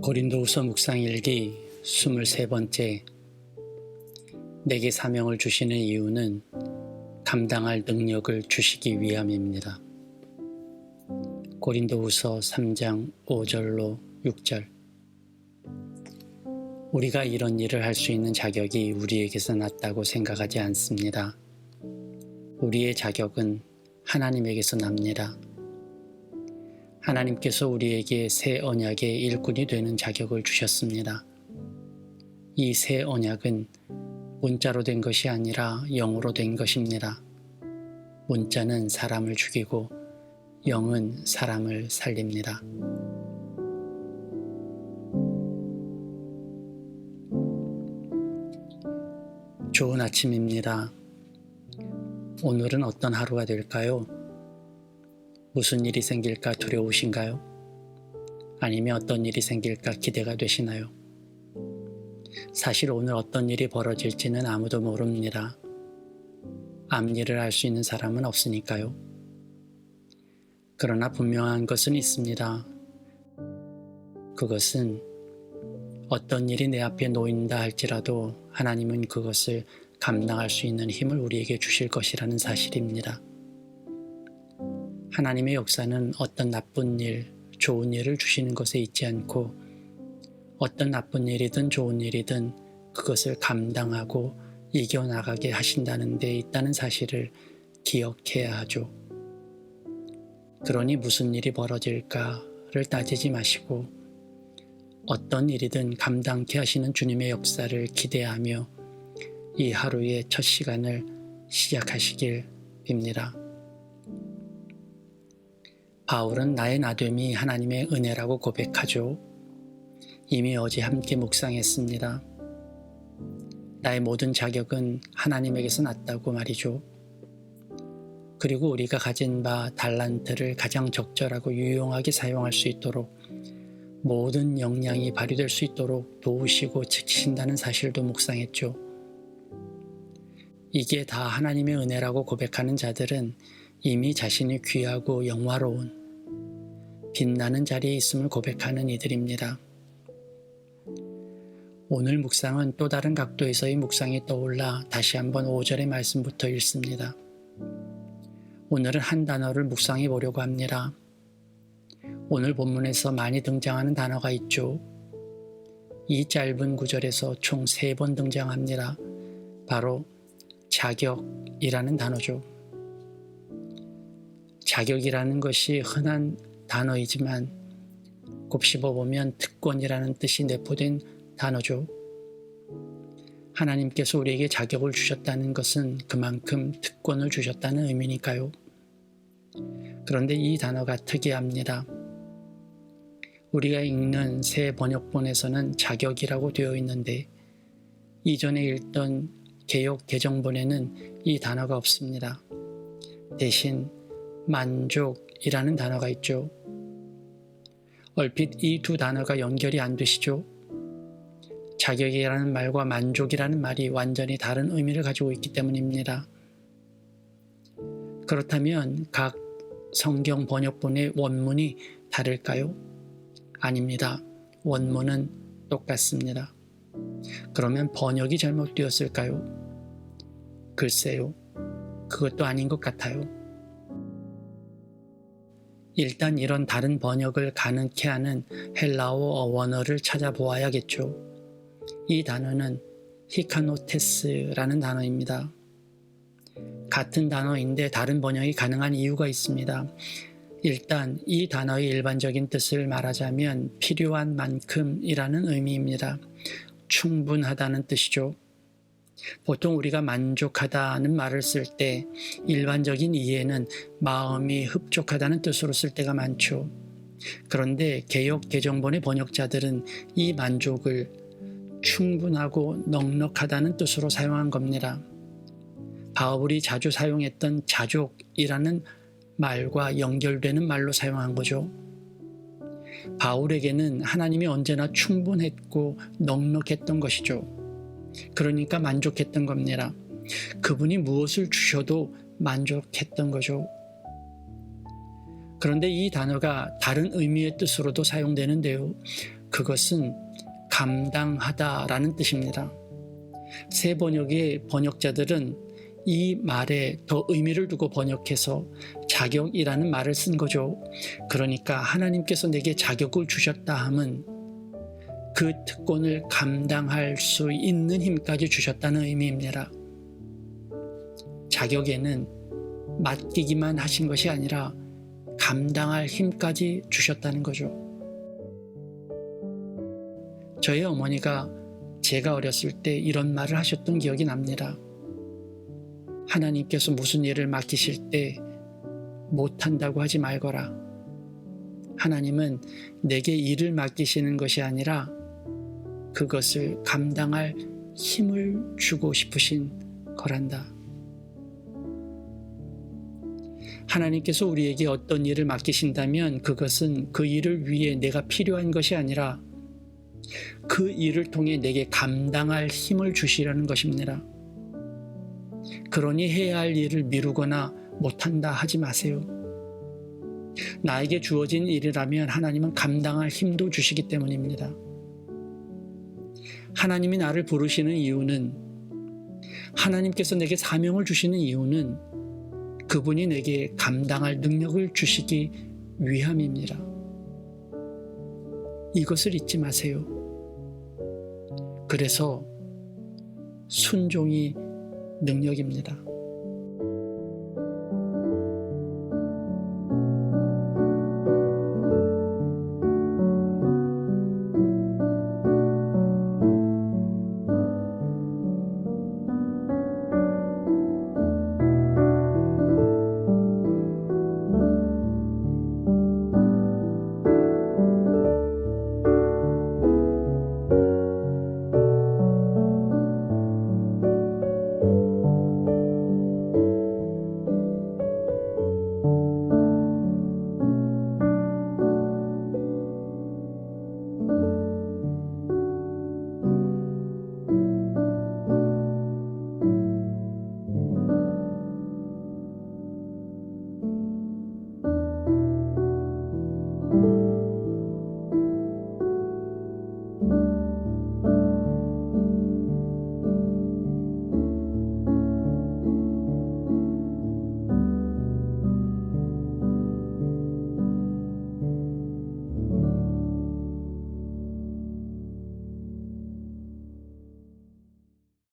고린도후서 묵상 일기 23번째. 내게 사명을 주시는 이유는 감당할 능력을 주시기 위함입니다. 고린도후서 3장 5절로 6절. 우리가 이런 일을 할 수 있는 자격이 우리에게서 났다고 생각하지 않습니다. 우리의 자격은 하나님에게서 납니다. 하나님께서 우리에게 새 언약의 일꾼이 되는 자격을 주셨습니다. 이 새 언약은 문자로 된 것이 아니라 영으로 된 것입니다. 문자는 사람을 죽이고 영은 사람을 살립니다. 좋은 아침입니다. 오늘은 어떤 하루가 될까요? 무슨 일이 생길까 두려우신가요? 아니면 어떤 일이 생길까 기대가 되시나요? 사실 오늘 어떤 일이 벌어질지는 아무도 모릅니다. 앞일을 알 수 있는 사람은 없으니까요. 그러나 분명한 것은 있습니다. 그것은 어떤 일이 내 앞에 놓인다 할지라도 하나님은 그것을 감당할 수 있는 힘을 우리에게 주실 것이라는 사실입니다. 하나님의 역사는 어떤 나쁜 일, 좋은 일을 주시는 것에 있지 않고 어떤 나쁜 일이든 좋은 일이든 그것을 감당하고 이겨나가게 하신다는 데 있다는 사실을 기억해야 하죠. 그러니 무슨 일이 벌어질까를 따지지 마시고 어떤 일이든 감당케 하시는 주님의 역사를 기대하며 이 하루의 첫 시간을 시작하시길 빕니다. 바울은 나의 나됨이 하나님의 은혜라고 고백하죠. 이미 어제 함께 묵상했습니다. 나의 모든 자격은 하나님에게서 났다고 말이죠. 그리고 우리가 가진 바 달란트를 가장 적절하고 유용하게 사용할 수 있도록 모든 역량이 발휘될 수 있도록 도우시고 지키신다는 사실도 묵상했죠. 이게 다 하나님의 은혜라고 고백하는 자들은 이미 자신이 귀하고 영화로운 빛나는 자리에 있음을 고백하는 이들입니다. 오늘 묵상은 또 다른 각도에서의 묵상이 떠올라 다시 한번 5절의 말씀부터 읽습니다. 오늘은 한 단어를 묵상해 보려고 합니다. 오늘 본문에서 많이 등장하는 단어가 있죠. 이 짧은 구절에서 총 3번 등장합니다. 바로 자격이라는 단어죠. 자격이라는 것이 흔한 단어이지만 곱씹어보면 특권이라는 뜻이 내포된 단어죠. 하나님께서 우리에게 자격을 주셨다는 것은 그만큼 특권을 주셨다는 의미니까요. 그런데 이 단어가 특이합니다. 우리가 읽는 새 번역본에서는 자격이라고 되어 있는데 이전에 읽던 개역 개정본에는 이 단어가 없습니다. 대신 만족이라는 단어가 있죠. 얼핏 이 두 단어가 연결이 안 되시죠? 자격이라는 말과 만족이라는 말이 완전히 다른 의미를 가지고 있기 때문입니다. 그렇다면 각 성경 번역본의 원문이 다를까요? 아닙니다. 원문은 똑같습니다. 그러면 번역이 잘못되었을까요? 글쎄요. 그것도 아닌 것 같아요. 일단 이런 다른 번역을 가능케 하는 헬라어 원어를 찾아보아야겠죠. 이 단어는 히카노테스라는 단어입니다. 같은 단어인데 다른 번역이 가능한 이유가 있습니다. 일단 이 단어의 일반적인 뜻을 말하자면 필요한 만큼이라는 의미입니다. 충분하다는 뜻이죠. 보통 우리가 만족하다는 말을 쓸 때 일반적인 이해는 마음이 흡족하다는 뜻으로 쓸 때가 많죠. 그런데 개역 개정본의 번역자들은 이 만족을 충분하고 넉넉하다는 뜻으로 사용한 겁니다. 바울이 자주 사용했던 자족이라는 말과 연결되는 말로 사용한 거죠. 바울에게는 하나님이 언제나 충분했고 넉넉했던 것이죠. 그러니까 만족했던 겁니다. 그분이 무엇을 주셔도 만족했던 거죠. 그런데 이 단어가 다른 의미의 뜻으로도 사용되는데요. 그것은 감당하다라는 뜻입니다. 새 번역의 번역자들은 이 말에 더 의미를 두고 번역해서 자격이라는 말을 쓴 거죠. 그러니까 하나님께서 내게 자격을 주셨다 함은 그 특권을 감당할 수 있는 힘까지 주셨다는 의미입니다. 자격에는 맡기기만 하신 것이 아니라 감당할 힘까지 주셨다는 거죠. 저희 어머니가 제가 어렸을 때 이런 말을 하셨던 기억이 납니다. 하나님께서 무슨 일을 맡기실 때 못한다고 하지 말거라. 하나님은 내게 일을 맡기시는 것이 아니라 그것을 감당할 힘을 주고 싶으신 거란다. 하나님께서 우리에게 어떤 일을 맡기신다면 그것은 그 일을 위해 내가 필요한 것이 아니라 그 일을 통해 내게 감당할 힘을 주시려는 것입니다. 그러니 해야 할 일을 미루거나 못한다 하지 마세요. 나에게 주어진 일이라면 하나님은 감당할 힘도 주시기 때문입니다. 하나님이 나를 부르시는 이유는, 하나님께서 내게 사명을 주시는 이유는 그분이 내게 감당할 능력을 주시기 위함입니다. 이것을 잊지 마세요. 그래서 순종이 능력입니다.